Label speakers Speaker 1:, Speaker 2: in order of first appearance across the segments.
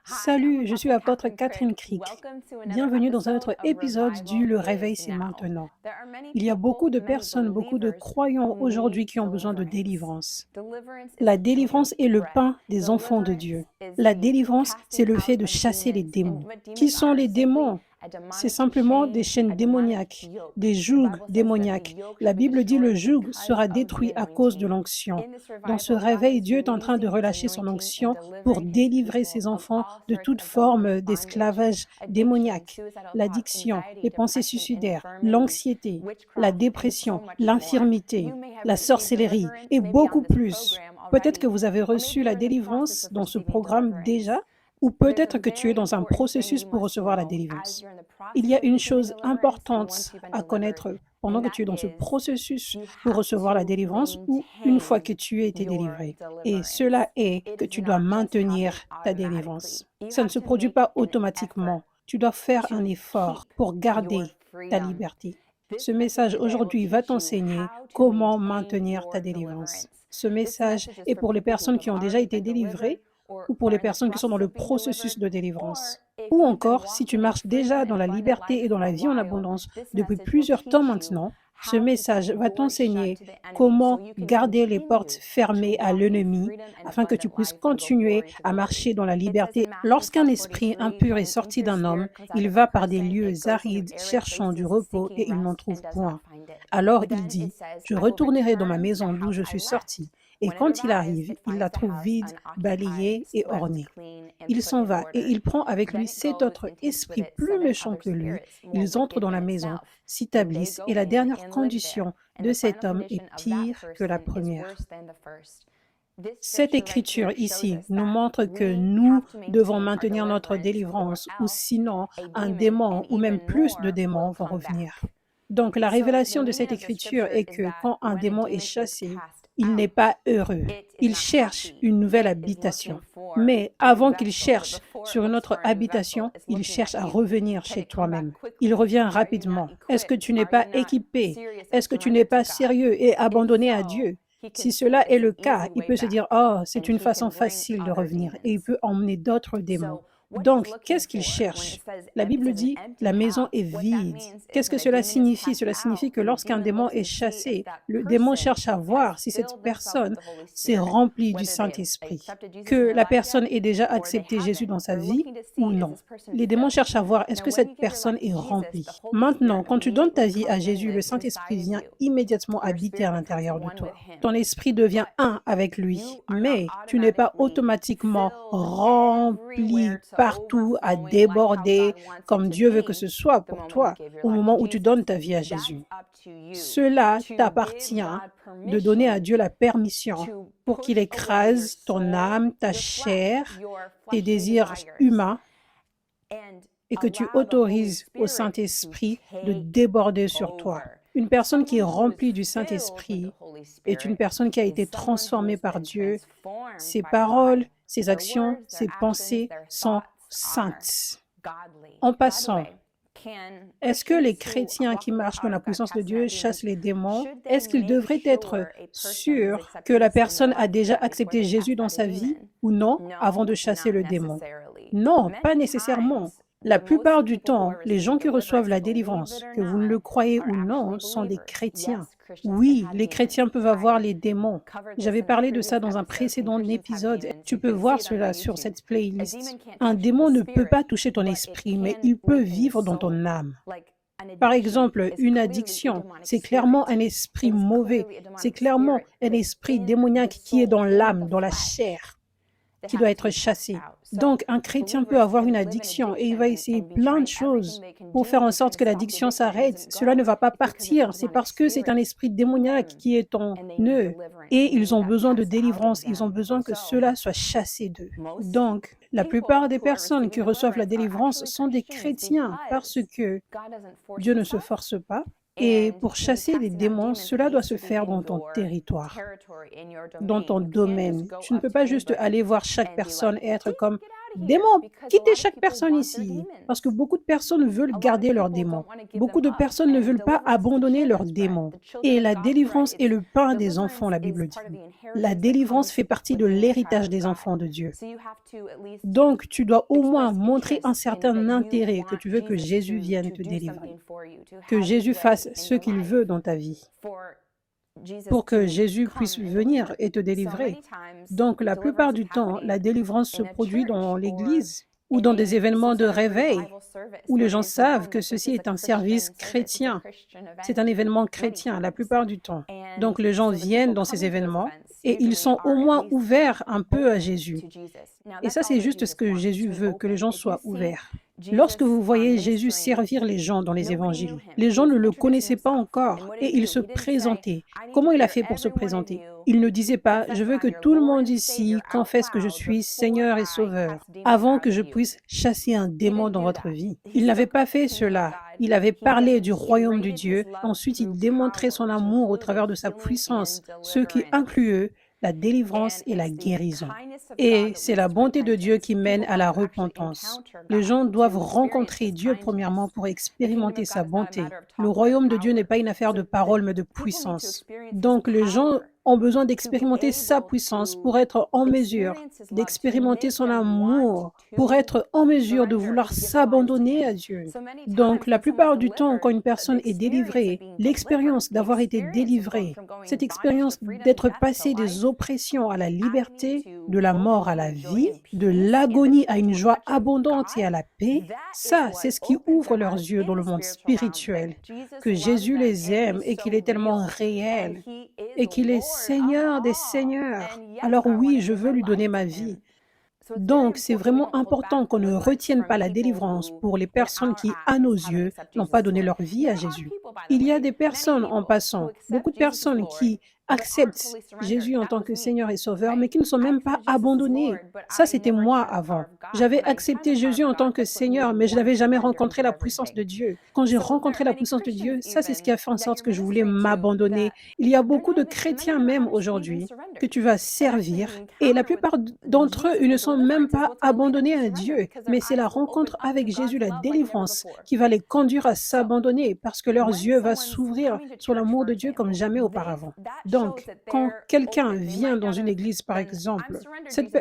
Speaker 1: Salut, je suis l'apôtre Catherine Crick. Bienvenue dans un autre épisode du Le Réveil, c'est maintenant. Il y a beaucoup de personnes, beaucoup de croyants aujourd'hui qui ont besoin de délivrance. La délivrance est le pain des enfants de Dieu. La délivrance, c'est le fait de chasser les démons. Qui sont les démons? C'est simplement des chaînes démoniaques, des jougs démoniaques. La Bible dit le joug sera détruit à cause de l'onction. Dans ce réveil, Dieu est en train de relâcher son onction pour délivrer ses enfants de toute forme d'esclavage démoniaque, l'addiction, les pensées suicidaires, l'anxiété, la dépression, l'infirmité, la sorcellerie et beaucoup plus. Peut-être que vous avez reçu la délivrance dans ce programme déjà, ou peut-être que tu es dans un processus pour recevoir la délivrance. Il y a une chose importante à connaître pendant que tu es dans ce processus pour recevoir la délivrance ou une fois que tu as été délivré. Et cela est que tu dois maintenir ta délivrance. Ça ne se produit pas automatiquement. Tu dois faire un effort pour garder ta liberté. Ce message aujourd'hui va t'enseigner comment maintenir ta délivrance. Ce message est pour les personnes qui ont déjà été délivrées ou pour les personnes qui sont dans le processus de délivrance. Ou encore, si tu marches déjà dans la liberté et dans la vie en abondance depuis plusieurs temps maintenant, ce message va t'enseigner comment garder les portes fermées à l'ennemi afin que tu puisses continuer à marcher dans la liberté. Lorsqu'un esprit impur est sorti d'un homme, il va par des lieux arides cherchant du repos et il n'en trouve point. Alors il dit, « Je retournerai dans ma maison d'où je suis sorti. » Et quand il arrive, il la trouve vide, balayée et ornée. Il s'en va et il prend avec lui 7 autres esprits plus méchants que lui. Ils entrent dans la maison, s'établissent et la dernière condition de cet homme est pire que la première. Cette écriture ici nous montre que nous devons maintenir notre délivrance ou sinon un démon ou même plus de démons vont revenir. Donc la révélation de cette écriture est que quand un démon est chassé, il n'est pas heureux. Il cherche une nouvelle habitation. Mais avant qu'il cherche sur une autre habitation, il cherche à revenir chez toi-même. Il revient rapidement. Est-ce que tu n'es pas équipé? Est-ce que tu n'es pas sérieux et abandonné à Dieu? Si cela est le cas, il peut se dire « Oh, c'est une façon facile de revenir » et il peut emmener d'autres démons. Donc, qu'est-ce qu'il cherche? La Bible dit « la maison est vide ». Qu'est-ce que cela signifie? Cela signifie que lorsqu'un démon est chassé, le démon cherche à voir si cette personne s'est remplie du Saint-Esprit, que la personne ait déjà accepté Jésus dans sa vie ou non. Les démons cherchent à voir est-ce que cette personne est remplie. Maintenant, quand tu donnes ta vie à Jésus, le Saint-Esprit vient immédiatement habiter à l'intérieur de toi. Ton esprit devient un avec lui, mais tu n'es pas automatiquement rempli partout à déborder comme Dieu veut que ce soit pour toi au moment où tu donnes ta vie à Jésus. Cela t'appartient de donner à Dieu la permission pour qu'il écrase ton âme, ta chair, tes désirs humains et que tu autorises au Saint-Esprit de déborder sur toi. Une personne qui est remplie du Saint-Esprit est une personne qui a été transformée par Dieu. Ses paroles, ses actions, ses pensées sont saintes. En passant, est-ce que les chrétiens qui marchent dans la puissance de Dieu chassent les démons? Est-ce qu'ils devraient être sûrs que la personne a déjà accepté Jésus dans sa vie ou non avant de chasser le démon? Non, pas nécessairement. La plupart du temps, les gens qui reçoivent la délivrance, que vous ne le croyez ou non, sont des chrétiens. Oui, les chrétiens peuvent avoir les démons. J'avais parlé de ça dans un précédent épisode. Tu peux voir cela sur cette playlist. Un démon ne peut pas toucher ton esprit, mais il peut vivre dans ton âme. Par exemple, une addiction, c'est clairement un esprit mauvais. C'est clairement un esprit démoniaque qui est dans l'âme, dans la chair, qui doit être chassé. Donc, un chrétien peut avoir une addiction et il va essayer plein de choses pour faire en sorte que l'addiction s'arrête. Cela ne va pas partir. C'est parce que c'est un esprit démoniaque qui est en eux. Et ils ont besoin de délivrance. Ils ont besoin que cela soit chassé d'eux. Donc, la plupart des personnes qui reçoivent la délivrance sont des chrétiens parce que Dieu ne se force pas. Et pour chasser les démons, cela doit se faire dans ton territoire, dans ton domaine. Tu ne peux pas juste aller voir chaque personne et être comme « Démons, quittez chaque personne ici, parce que beaucoup de personnes veulent garder leurs démons. Beaucoup de personnes ne veulent pas abandonner leurs démons. Et la délivrance est le pain des enfants, la Bible dit. La délivrance fait partie de l'héritage des enfants de Dieu. Donc, tu dois au moins montrer un certain intérêt que tu veux que Jésus vienne te délivrer, que Jésus fasse ce qu'il veut dans ta vie, pour que Jésus puisse venir et te délivrer. Donc, la plupart du temps, la délivrance se produit dans l'Église ou dans des événements de réveil, où les gens savent que ceci est un service chrétien. C'est un événement chrétien la plupart du temps. Donc, les gens viennent dans ces événements et ils sont au moins ouverts un peu à Jésus. Et ça, c'est juste ce que Jésus veut, que les gens soient ouverts. Lorsque vous voyez Jésus servir les gens dans les évangiles, les gens ne le connaissaient pas encore et il se présentait. Comment il a fait pour se présenter? Il ne disait pas « Je veux que tout le monde ici confesse que je suis Seigneur et Sauveur avant que je puisse chasser un démon dans votre vie. » Il n'avait pas fait cela. Il avait parlé du royaume de Dieu. Ensuite, il démontrait son amour au travers de sa puissance, ce qui incluait la délivrance et la guérison. Et c'est la bonté de Dieu qui mène à la repentance. Les gens doivent rencontrer Dieu premièrement pour expérimenter sa bonté. Le royaume de Dieu n'est pas une affaire de parole, mais de puissance. Donc les gens ont besoin d'expérimenter sa puissance pour être en mesure d'expérimenter son amour, pour être en mesure de vouloir s'abandonner à Dieu. Donc, la plupart du temps, quand une personne est délivrée, l'expérience d'avoir été délivrée, cette expérience d'être passé des oppressions à la liberté, de la mort à la vie, de l'agonie à une joie abondante et à la paix, ça, c'est ce qui ouvre leurs yeux dans le monde spirituel, que Jésus les aime et qu'il est tellement réel et qu'il est Seigneur des Seigneurs. Alors oui, je veux lui donner ma vie. Donc, c'est vraiment important qu'on ne retienne pas la délivrance pour les personnes qui, à nos yeux, n'ont pas donné leur vie à Jésus. Il y a des personnes, en passant, beaucoup de personnes qui acceptent Jésus en tant que Seigneur et Sauveur, mais qui ne sont même pas abandonnés. Ça, c'était moi avant. J'avais accepté Jésus en tant que Seigneur, mais je n'avais jamais rencontré la puissance de Dieu. Quand j'ai rencontré la puissance de Dieu, ça, c'est ce qui a fait en sorte que je voulais m'abandonner. Il y a beaucoup de chrétiens même aujourd'hui que tu vas servir, et la plupart d'entre eux, ils ne sont même pas abandonnés à Dieu, mais c'est la rencontre avec Jésus, la délivrance, qui va les conduire à s'abandonner parce que leurs yeux vont s'ouvrir sur l'amour de Dieu comme jamais auparavant. Donc, quand quelqu'un vient dans une église, par exemple,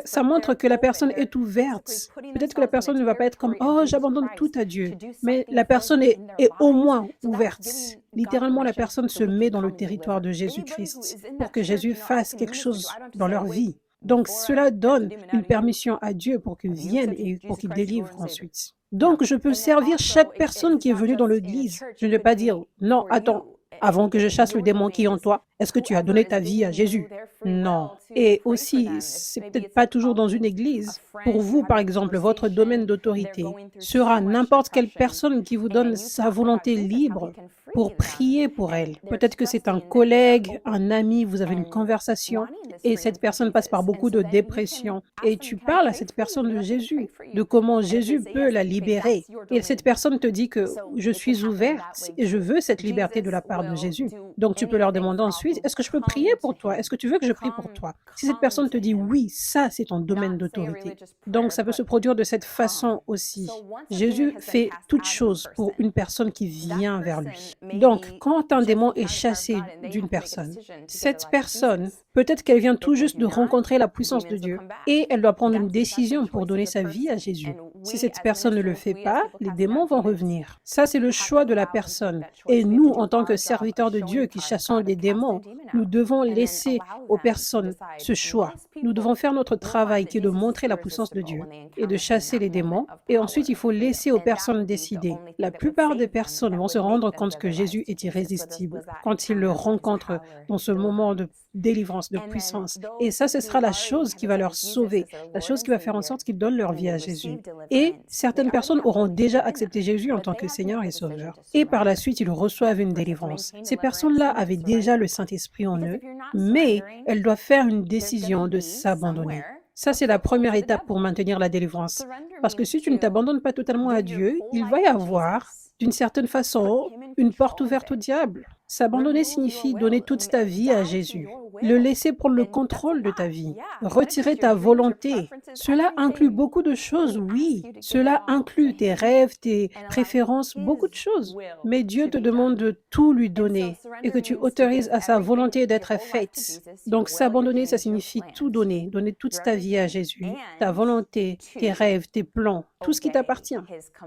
Speaker 1: ça montre que la personne est ouverte. Peut-être que la personne ne va pas être comme « Oh, j'abandonne tout à Dieu », mais la personne est au moins ouverte. Littéralement, la personne se met dans le territoire de Jésus-Christ pour que Jésus fasse quelque chose dans leur vie. Donc, cela donne une permission à Dieu pour qu'il vienne et pour qu'il délivre ensuite. Donc, je peux servir chaque personne qui est venue dans l'église. Je ne vais pas dire « Non, attends, avant que je chasse le démon qui est en toi, est-ce que tu as donné ta vie à Jésus? » Non. Et aussi, c'est peut-être pas toujours dans une église. Pour vous, par exemple, votre domaine d'autorité sera n'importe quelle personne qui vous donne sa volonté libre pour prier pour elle. Peut-être que c'est un collègue, un ami, vous avez une conversation et cette personne passe par beaucoup de dépression et tu parles à cette personne de Jésus, de comment Jésus peut la libérer. Et cette personne te dit que je suis ouverte et je veux cette liberté de la part de Jésus. Donc tu peux leur demander ensuite, est-ce que je peux prier pour toi? Est-ce que tu veux que je prie pour toi? Si cette personne te dit oui, ça c'est ton domaine d'autorité. Donc ça peut se produire de cette façon aussi. Jésus fait toute chose pour une personne qui vient vers lui. Donc, quand un démon est chassé d'une personne, cette personne, peut-être qu'elle vient tout juste de rencontrer la puissance de Dieu et elle doit prendre une décision pour donner sa vie à Jésus. Si cette personne ne le fait pas, les démons vont revenir. Ça, c'est le choix de la personne. Et nous, en tant que serviteurs de Dieu qui chassons des démons, nous devons laisser aux personnes ce choix. Nous devons faire notre travail qui est de montrer la puissance de Dieu et de chasser les démons. Et ensuite, il faut laisser aux personnes décider. La plupart des personnes vont se rendre compte que Jésus est irrésistible quand ils le rencontrent dans ce moment de délivrance, de puissance. Et ça, ce sera la chose qui va leur sauver, la chose qui va faire en sorte qu'ils donnent leur vie à Jésus. Et certaines personnes auront déjà accepté Jésus en tant que Seigneur et Sauveur. Et par la suite, ils reçoivent une délivrance. Ces personnes-là avaient déjà le Saint-Esprit en eux, mais elles doivent faire une décision de s'abandonner. Ça, c'est la première étape pour maintenir la délivrance. Parce que si tu ne t'abandonnes pas totalement à Dieu, il va y avoir, d'une certaine façon, une porte ouverte au diable. S'abandonner signifie donner toute ta vie à Jésus, le laisser prendre le contrôle de ta vie, retirer ta volonté. Cela inclut beaucoup de choses, oui. Cela inclut tes rêves, tes préférences, beaucoup de choses. Mais Dieu te demande de tout lui donner et que tu autorises à sa volonté d'être faite. Donc s'abandonner, ça signifie tout donner, donner toute ta vie à Jésus, ta volonté, tes rêves, tes plans, tout ce qui t'appartient.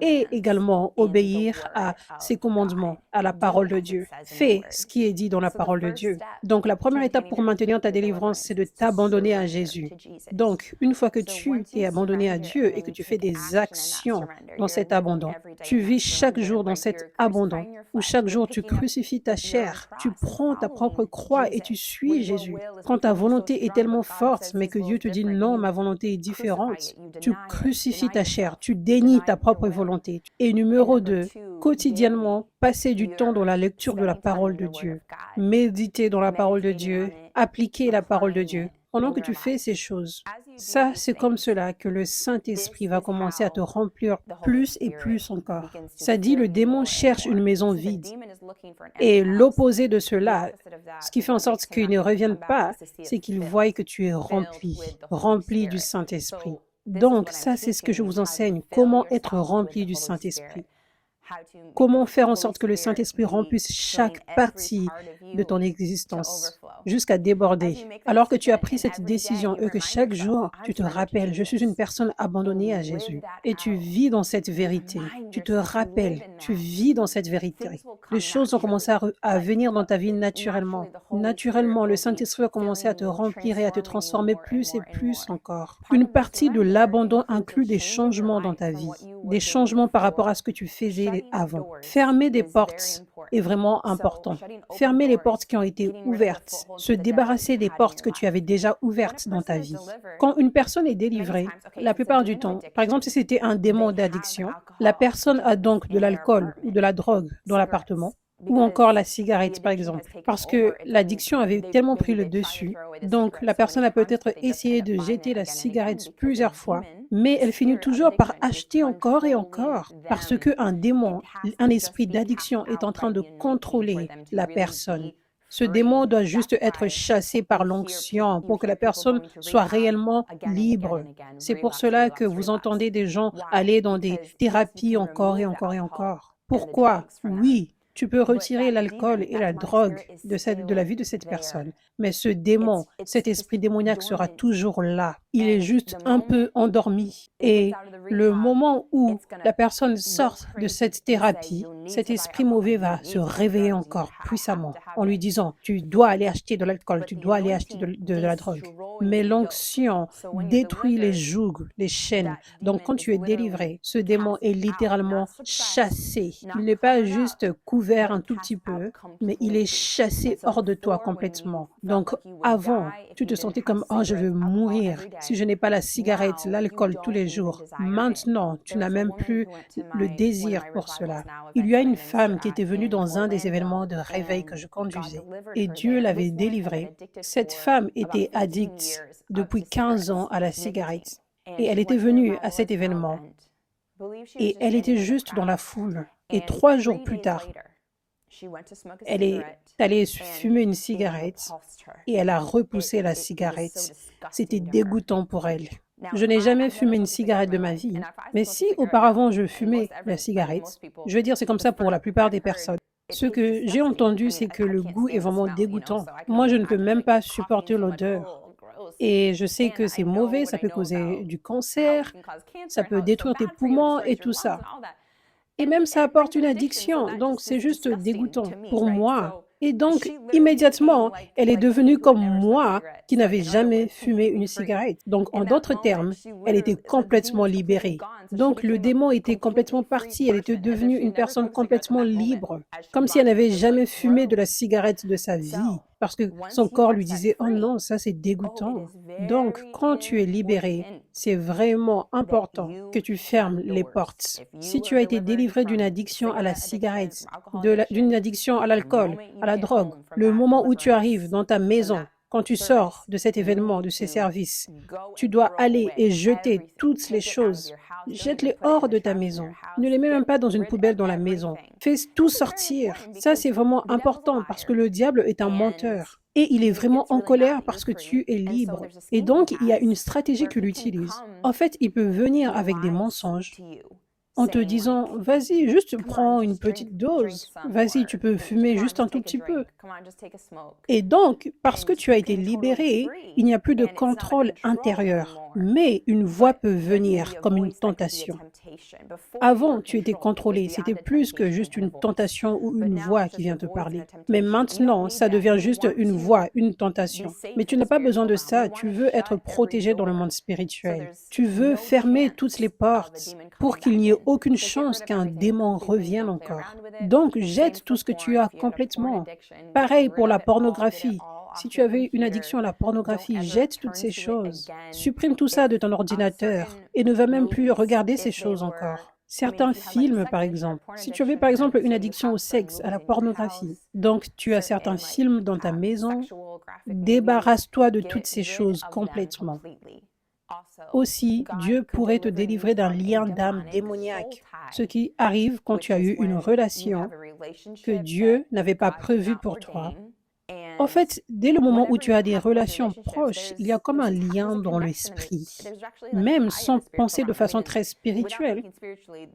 Speaker 1: Et également obéir à ses commandements, à la parole de Dieu. Fais ce qui est dit dans la parole de Dieu. Donc la première étape pour maintenir ta délivrance, c'est de t'abandonner à Jésus. Donc une fois que tu t'es abandonné à Dieu et que tu fais des actions dans cet abandon, tu vis chaque jour dans cet abandon, où chaque jour tu crucifies ta chair, tu prends ta propre croix et tu suis Jésus. Quand ta volonté est tellement forte, mais que Dieu te dit non, ma volonté est différente, tu crucifies ta chair, tu dénies ta propre volonté. Et numéro 2, quotidiennement, passer du temps dans la lecture de la parole de Dieu. Méditer dans la parole de Dieu, appliquer la parole de Dieu. Pendant que tu fais ces choses, ça, c'est comme cela que le Saint-Esprit va commencer à te remplir plus et plus encore. Ça dit, le démon cherche une maison vide. Et l'opposé de cela, ce qui fait en sorte qu'il ne revienne pas, c'est qu'il voit que tu es rempli, rempli du Saint-Esprit. Donc, ça, c'est ce que je vous enseigne, comment être rempli du Saint-Esprit. Comment faire en sorte que le Saint-Esprit remplisse chaque partie de ton existence jusqu'à déborder. Alors que tu as pris cette décision et que chaque jour, tu te rappelles, je suis une personne abandonnée à Jésus. Et tu vis dans cette vérité. Tu te rappelles, tu vis dans cette vérité. Les choses vont commencer à venir dans ta vie naturellement. Naturellement, le Saint-Esprit va commencer à te remplir et à te transformer plus et plus encore. Une partie de l'abandon inclut des changements dans ta vie. Des changements par rapport à ce que tu faisais avant. Fermer des portes est vraiment important. Fermer les portes qui ont été ouvertes. Se débarrasser des portes que tu avais déjà ouvertes dans ta vie. Quand une personne est délivrée, la plupart du temps, par exemple si c'était un démon d'addiction, la personne a donc de l'alcool ou de la drogue dans l'appartement, ou encore la cigarette, par exemple, parce que l'addiction avait tellement pris le dessus. Donc, la personne a peut-être essayé de jeter la cigarette plusieurs fois, mais elle finit toujours par acheter encore et encore, parce qu'un démon, un esprit d'addiction est en train de contrôler la personne. Ce démon doit juste être chassé par l'onction pour que la personne soit réellement libre. C'est pour cela que vous entendez des gens aller dans des thérapies encore et encore et encore. Pourquoi? Oui. Tu peux retirer l'alcool et la drogue de la vie de cette personne. Mais ce démon, cet esprit démoniaque sera toujours là. Il est juste un peu endormi. Et le moment où la personne sort de cette thérapie, cet esprit mauvais va se réveiller encore puissamment en lui disant, tu dois aller acheter de l'alcool, tu dois aller acheter de la drogue. Mais l'onction détruit les jougs, les chaînes. Donc quand tu es délivré, ce démon est littéralement chassé. Il n'est pas juste couvert un tout petit peu, mais il est chassé hors de toi complètement. Donc avant, tu te sentais comme « Oh, je veux mourir si je n'ai pas la cigarette, l'alcool tous les jours. » Maintenant, tu n'as même plus le désir pour cela. Il y a une femme qui était venue dans un des événements de réveil que je conduisais et Dieu l'avait délivrée. Cette femme était addicte depuis 15 ans à la cigarette et elle était venue à cet événement et elle était juste dans la foule. Et 3 jours plus tard, elle est allée fumer une cigarette et elle a repoussé la cigarette. C'était dégoûtant pour elle. Je n'ai jamais fumé une cigarette de ma vie, mais si auparavant je fumais la cigarette, je veux dire c'est comme ça pour la plupart des personnes. Ce que j'ai entendu, c'est que le goût est vraiment dégoûtant. Moi, je ne peux même pas supporter l'odeur. Et je sais que c'est mauvais, ça peut causer du cancer, ça peut détruire tes poumons et tout ça. Et même ça apporte une addiction, donc c'est juste dégoûtant pour moi. Et donc, immédiatement, elle est devenue comme moi qui n'avais jamais fumé une cigarette. Donc, en d'autres termes, elle était complètement libérée. Donc, le démon était complètement parti. Elle était devenue une personne complètement libre, comme si elle n'avait jamais fumé de la cigarette de sa vie. Parce que son corps lui disait « Oh non, ça c'est dégoûtant ». Donc, quand tu es libéré, c'est vraiment important que tu fermes les portes. Si tu as été délivré d'une addiction à la cigarette, d'une addiction à l'alcool, à la drogue, le moment où tu arrives dans ta maison, quand tu sors de cet événement, de ces services, tu dois aller et jeter toutes les choses. Jette-les hors de ta maison. Ne les mets même pas dans une poubelle dans la maison. Fais tout sortir. Ça, c'est vraiment important parce que le diable est un menteur. Et il est vraiment en colère parce que tu es libre. Et donc, il y a une stratégie qu'il utilise. En fait, il peut venir avec des mensonges en te disant, vas-y, juste prends une petite dose. Vas-y, tu peux fumer juste un tout petit peu. Et donc, parce que tu as été libéré, il n'y a plus de contrôle intérieur. Mais une voix peut venir comme une tentation. Avant, tu étais contrôlé. C'était plus que juste une tentation ou une voix qui vient te parler. Mais maintenant, ça devient juste une voix, une tentation. Mais tu n'as pas besoin de ça. Tu veux être protégé dans le monde spirituel. Tu veux fermer toutes les portes pour qu'il n'y ait aucune chance qu'un démon revienne encore. Donc, jette tout ce que tu as complètement. Pareil pour la pornographie. Si tu avais une addiction à la pornographie, jette toutes ces choses. Supprime tout ça de ton ordinateur et ne va même plus regarder ces choses encore. Certains films, par exemple. Si tu avais, par exemple, une addiction au sexe, à la pornographie, donc tu as certains films dans ta maison, débarrasse-toi de toutes ces choses complètement. Aussi, Dieu pourrait te délivrer d'un lien d'âme démoniaque, ce qui arrive quand tu as eu une relation que Dieu n'avait pas prévue pour toi. En fait, dès le moment où tu as des relations proches, il y a comme un lien dans l'esprit, même sans penser de façon très spirituelle.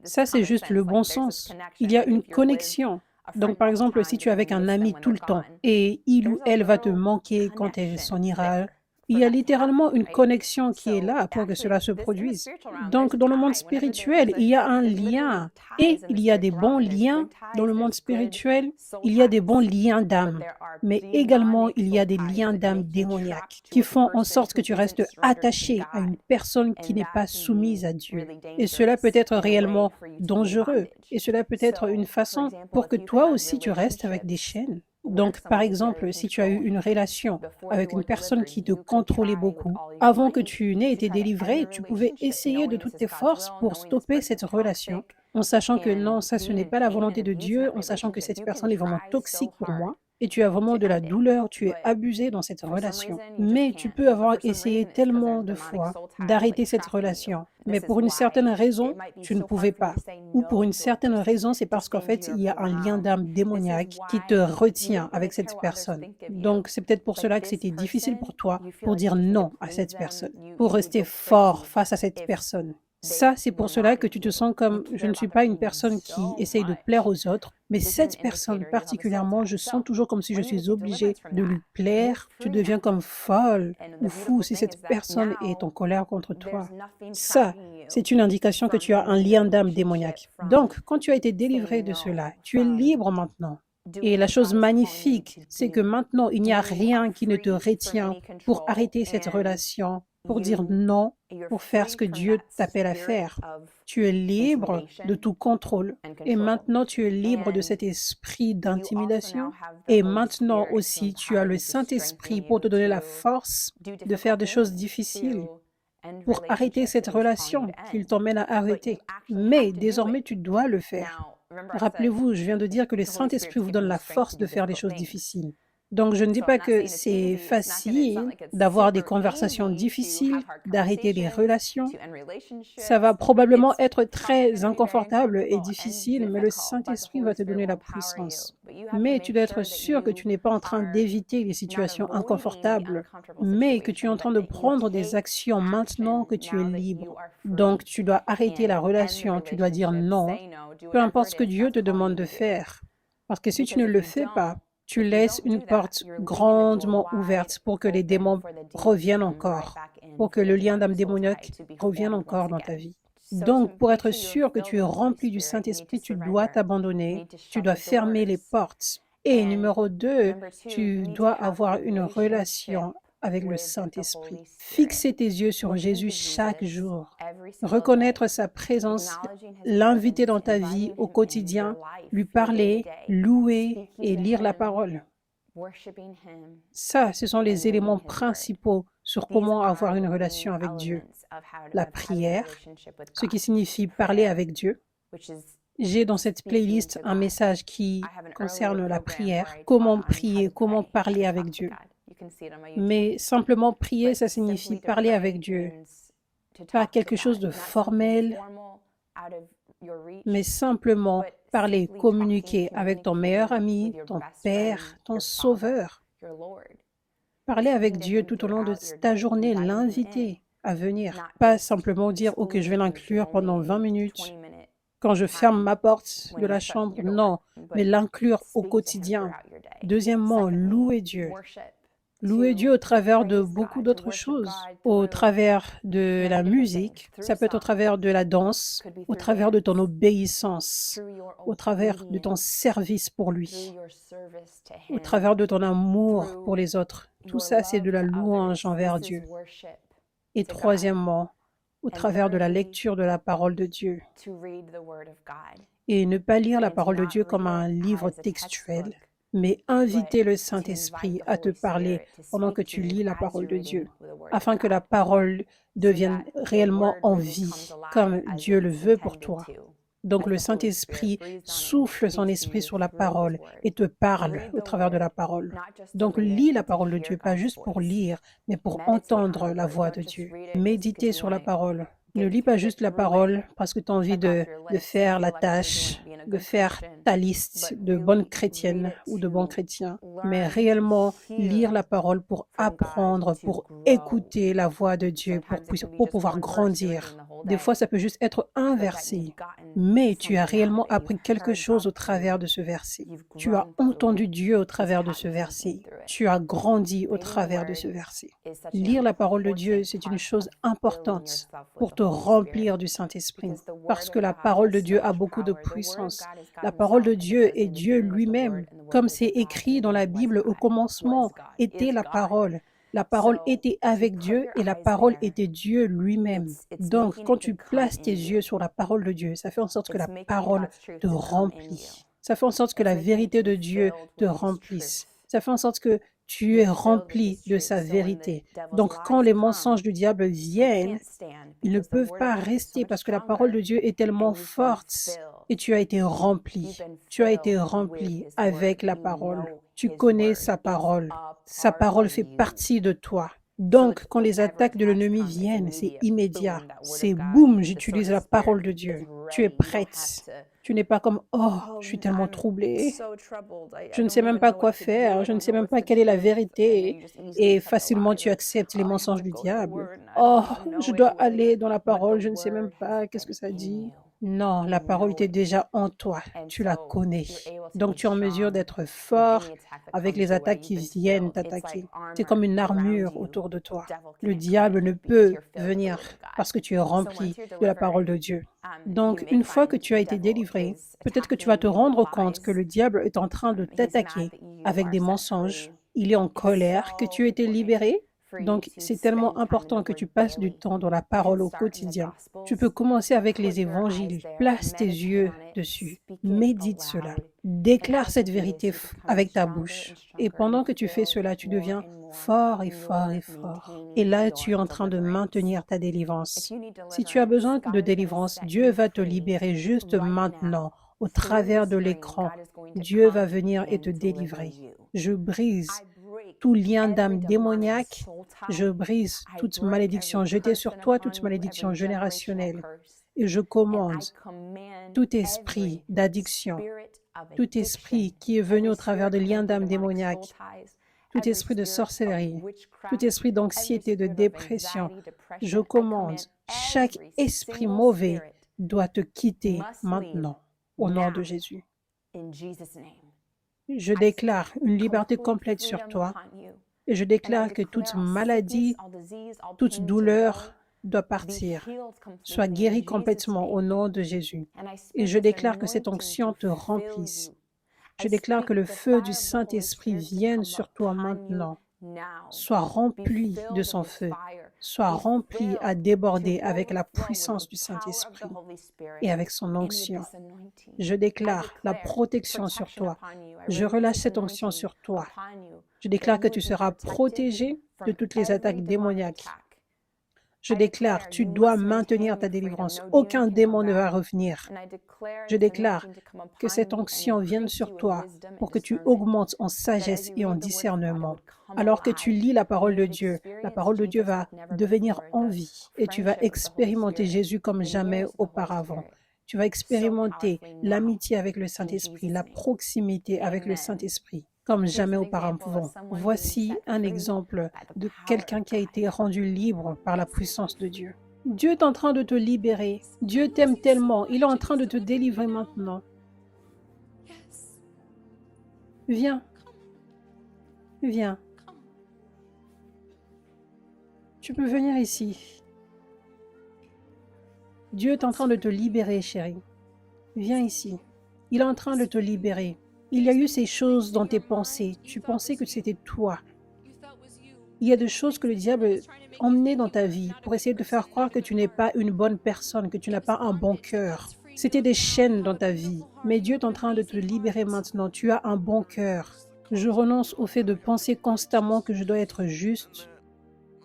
Speaker 1: Ça, c'est juste le bon sens. Il y a une connexion. Donc, par exemple, si tu es avec un ami tout le temps et il ou elle va te manquer quand elle s'en ira, il y a littéralement une connexion qui est là pour que cela se produise. Donc, dans le monde spirituel, il y a un lien et il y a des bons liens dans le monde spirituel. Il y a des bons liens d'âme, mais également il y a des liens d'âme démoniaques qui font en sorte que tu restes attaché à une personne qui n'est pas soumise à Dieu. Et cela peut être réellement dangereux et cela peut être une façon pour que toi aussi tu restes avec des chaînes. Donc, par exemple, si tu as eu une relation avec une personne qui te contrôlait beaucoup, avant que tu n'aies été délivré, tu pouvais essayer de toutes tes forces pour stopper cette relation, en sachant que non, ça ce n'est pas la volonté de Dieu, en sachant que cette personne est vraiment toxique pour moi. Et tu as vraiment de la douleur, tu es abusé dans cette relation. Mais tu peux avoir essayé tellement de fois d'arrêter cette relation. Mais pour une certaine raison, tu ne pouvais pas. Ou pour une certaine raison, c'est parce qu'en fait, il y a un lien d'âme démoniaque qui te retient avec cette personne. Donc, c'est peut-être pour cela que c'était difficile pour toi pour dire non à cette personne, pour rester fort face à cette personne. Ça, c'est pour cela que tu te sens comme je ne suis pas une personne qui essaye de plaire aux autres, mais cette personne particulièrement, je sens toujours comme si je suis obligée de lui plaire. Tu deviens comme folle ou fou si cette personne est en colère contre toi. Ça, c'est une indication que tu as un lien d'âme démoniaque. Donc, quand tu as été délivré de cela, tu es libre maintenant. Et la chose magnifique, c'est que maintenant, il n'y a rien qui ne te retient pour arrêter cette relation, pour dire non, pour faire ce que Dieu t'appelle à faire. Tu es libre de tout contrôle. Et maintenant, tu es libre de cet esprit d'intimidation. Et maintenant aussi, tu as le Saint-Esprit pour te donner la force de faire des choses difficiles, pour arrêter cette relation qu'il t'emmène à arrêter. Mais désormais, tu dois le faire. Rappelez-vous, je viens de dire que le Saint-Esprit vous donne la force de faire les choses difficiles. Donc, je ne dis pas que c'est facile d'avoir des conversations difficiles, d'arrêter les relations. Ça va probablement être très inconfortable et difficile, mais le Saint-Esprit va te donner la puissance. Mais tu dois être sûr que tu n'es pas en train d'éviter les situations inconfortables, mais que tu es en train de prendre des actions maintenant que tu es libre. Donc, tu dois arrêter la relation, tu dois dire non, peu importe ce que Dieu te demande de faire. Parce que si tu ne le fais pas, tu laisses une porte grandement ouverte pour que les démons reviennent encore, pour que le lien d'âme démoniaque revienne encore dans ta vie. Donc, pour être sûr que tu es rempli du Saint-Esprit, tu dois t'abandonner, tu dois fermer les portes. Et numéro 2, tu dois avoir une relation avec le Saint-Esprit. Fixer tes yeux sur Jésus chaque jour. Reconnaître sa présence, l'inviter dans ta vie au quotidien, lui parler, louer et lire la parole. Ça, ce sont les éléments principaux sur comment avoir une relation avec Dieu. La prière, ce qui signifie parler avec Dieu. J'ai dans cette playlist un message qui concerne la prière, comment prier, comment parler avec Dieu. Mais simplement prier, ça signifie parler avec Dieu. Pas quelque chose de formel, mais simplement parler, communiquer avec ton meilleur ami, ton Père, ton Sauveur. Parler avec Dieu tout au long de ta journée, l'inviter à venir. Pas simplement dire « Ok, je vais l'inclure pendant 20 minutes quand je ferme ma porte de la chambre ». Non, mais l'inclure au quotidien. Deuxièmement, louer Dieu. Louer Dieu au travers de beaucoup d'autres choses, au travers de la musique, ça peut être au travers de la danse, au travers de ton obéissance, au travers de ton service pour lui, au travers de ton amour pour les autres. Tout ça, c'est de la louange envers Dieu. Et troisièmement, au travers de la lecture de la parole de Dieu. Et ne pas lire la parole de Dieu comme un livre textuel, mais inviter le Saint-Esprit à te parler pendant que tu lis la parole de Dieu, afin que la parole devienne réellement en vie, comme Dieu le veut pour toi. Donc le Saint-Esprit souffle son esprit sur la parole et te parle au travers de la parole. Donc lis la parole de Dieu, pas juste pour lire, mais pour entendre la voix de Dieu. Méditer sur la parole. Ne lis pas juste la parole parce que tu as envie de faire la tâche, de faire ta liste de bonnes chrétiennes ou de bons chrétiens, mais réellement lire la parole pour apprendre, pour écouter la voix de Dieu, pour pouvoir grandir. Des fois, ça peut juste être un verset, mais tu as réellement appris quelque chose au travers de ce verset. Tu as entendu Dieu au travers de ce verset. Tu as grandi au travers de ce verset. Lire la parole de Dieu, c'est une chose importante pour te remplir du Saint-Esprit, parce que la parole de Dieu a beaucoup de puissance. La parole de Dieu est Dieu lui-même. Comme c'est écrit dans la Bible, au commencement était la parole. La parole était avec Dieu et la parole était Dieu lui-même. Donc, quand tu places tes yeux sur la parole de Dieu, ça fait en sorte que la parole te remplit. Ça fait en sorte que la vérité de Dieu te remplisse. Ça fait en sorte que tu es rempli de sa vérité. Donc, quand les mensonges du diable viennent, ils ne peuvent pas rester parce que la parole de Dieu est tellement forte et tu as été rempli. Tu as été rempli avec la parole. Tu connais sa parole. Sa parole fait partie de toi. Donc, quand les attaques de l'ennemi viennent, c'est immédiat. C'est boum, j'utilise la parole de Dieu. Tu es prête. Tu n'es pas comme « Oh, je suis tellement troublée. Je ne sais même pas quoi faire. Je ne sais même pas quelle est la vérité. » Et facilement, tu acceptes les mensonges du diable. « Oh, je dois aller dans la parole. Je ne sais même pas qu'est-ce que ça dit. » Non, la parole est déjà en toi. Tu la connais. Donc, tu es en mesure d'être fort avec les attaques qui viennent t'attaquer. C'est comme une armure autour de toi. Le diable ne peut venir parce que tu es rempli de la parole de Dieu. Donc, une fois que tu as été délivré, peut-être que tu vas te rendre compte que le diable est en train de t'attaquer avec des mensonges. Il est en colère que tu aies été libéré. Donc, c'est tellement important que tu passes du temps dans la parole au quotidien. Tu peux commencer avec les évangiles. Place tes yeux dessus. Médite cela. Déclare cette vérité avec ta bouche. Et pendant que tu fais cela, tu deviens fort et fort et fort. Et là, tu es en train de maintenir ta délivrance. Si tu as besoin de délivrance, Dieu va te libérer juste maintenant. Au travers de l'écran, Dieu va venir et te délivrer. Je brise tout lien d'âme démoniaque, je brise toute malédiction jetée sur toi, toute malédiction générationnelle. Et je commande tout esprit d'addiction, tout esprit qui est venu au travers de liens d'âme démoniaques, tout esprit de sorcellerie, tout esprit d'anxiété, de dépression. Je commande, chaque esprit mauvais doit te quitter maintenant, au nom de Jésus. Je déclare une liberté complète sur toi et je déclare que toute maladie, toute douleur doit partir, soit guérie complètement au nom de Jésus. Et je déclare que cette onction te remplisse. Je déclare que le feu du Saint-Esprit vienne sur toi maintenant. Sois rempli de son feu. Sois rempli à déborder avec la puissance du Saint-Esprit et avec son onction. Je déclare la protection sur toi. Je relâche cette onction sur toi. Je déclare que tu seras protégé de toutes les attaques démoniaques. Je déclare, tu dois maintenir ta délivrance. Aucun démon ne va revenir. Je déclare que cette onction vienne sur toi pour que tu augmentes en sagesse et en discernement. Alors que tu lis la parole de Dieu va devenir en vie et tu vas expérimenter Jésus comme jamais auparavant. Tu vas expérimenter l'amitié avec le Saint-Esprit, la proximité avec le Saint-Esprit comme jamais auparavant. Voici un exemple de quelqu'un qui a été rendu libre par la puissance de Dieu. Dieu est en train de te libérer. Dieu t'aime tellement. Il est en train de te délivrer maintenant. Viens. Viens. Tu peux venir ici. Dieu est en train de te libérer, chérie. Viens ici. Il est en train de te libérer. Il y a eu ces choses dans tes pensées. Tu pensais que c'était toi. Il y a des choses que le diable emmenait dans ta vie pour essayer de te faire croire que tu n'es pas une bonne personne, que tu n'as pas un bon cœur. C'était des chaînes dans ta vie. Mais Dieu est en train de te libérer maintenant. Tu as un bon cœur. Je renonce au fait de penser constamment que je dois être juste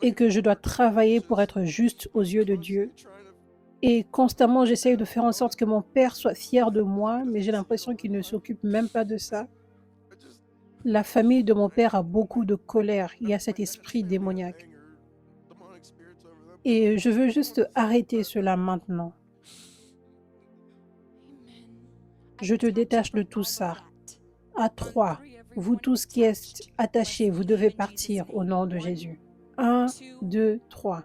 Speaker 1: et que je dois travailler pour être juste aux yeux de Dieu. Et constamment, j'essaye de faire en sorte que mon père soit fier de moi, mais j'ai l'impression qu'il ne s'occupe même pas de ça. La famille de mon père a beaucoup de colère. Il y a cet esprit démoniaque. Et je veux juste arrêter cela maintenant. Je te détache de tout ça. À 3, vous tous qui êtes attachés, vous devez partir au nom de Jésus. 1, 2, 3.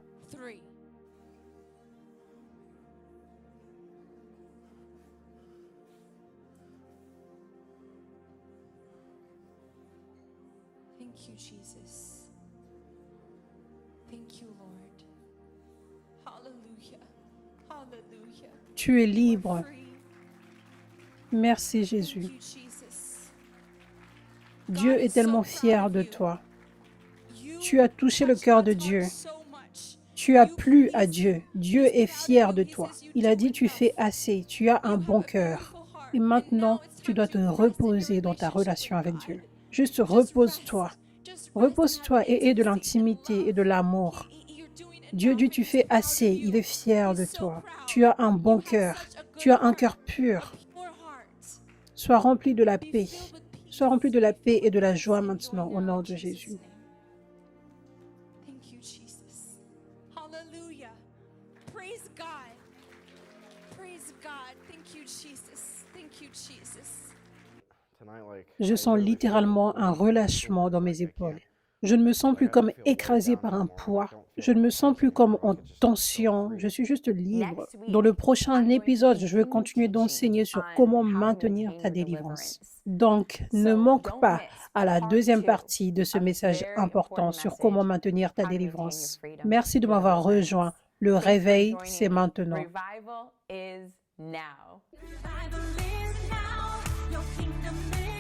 Speaker 2: Thank you, Jesus. Thank you, Lord. Hallelujah. Hallelujah.
Speaker 1: Tu es libre. Merci, Jésus. Dieu est tellement fier de toi. Tu as touché le cœur de Dieu. Tu as plu à Dieu. Dieu est fier de toi. Il a dit, tu fais assez. Tu as un bon cœur. Et maintenant, tu dois te reposer dans ta relation avec Dieu. Juste repose-toi. Repose-toi et aie de l'intimité et de l'amour. Dieu dit, tu fais assez. Il est fier de toi. Tu as un bon cœur. Tu as un cœur pur. Sois rempli de la paix. Sois rempli de la paix et de la joie maintenant au nom de Jésus.
Speaker 2: Thank you, Jesus. Hallelujah. Praise God. Praise God. Thank you, Jesus. Thank you, Jesus.
Speaker 1: Je sens littéralement un relâchement dans mes épaules. Je ne me sens plus comme écrasé par un poids. Je ne me sens plus comme en tension. Je suis juste libre. Dans le prochain épisode, je vais continuer d'enseigner sur comment maintenir ta délivrance. Donc, ne manque pas à la deuxième partie de ce message important sur comment maintenir ta délivrance. Merci de m'avoir rejoint. Le réveil, c'est maintenant.
Speaker 3: Revival is now.
Speaker 4: Revival is now. Your kingdom is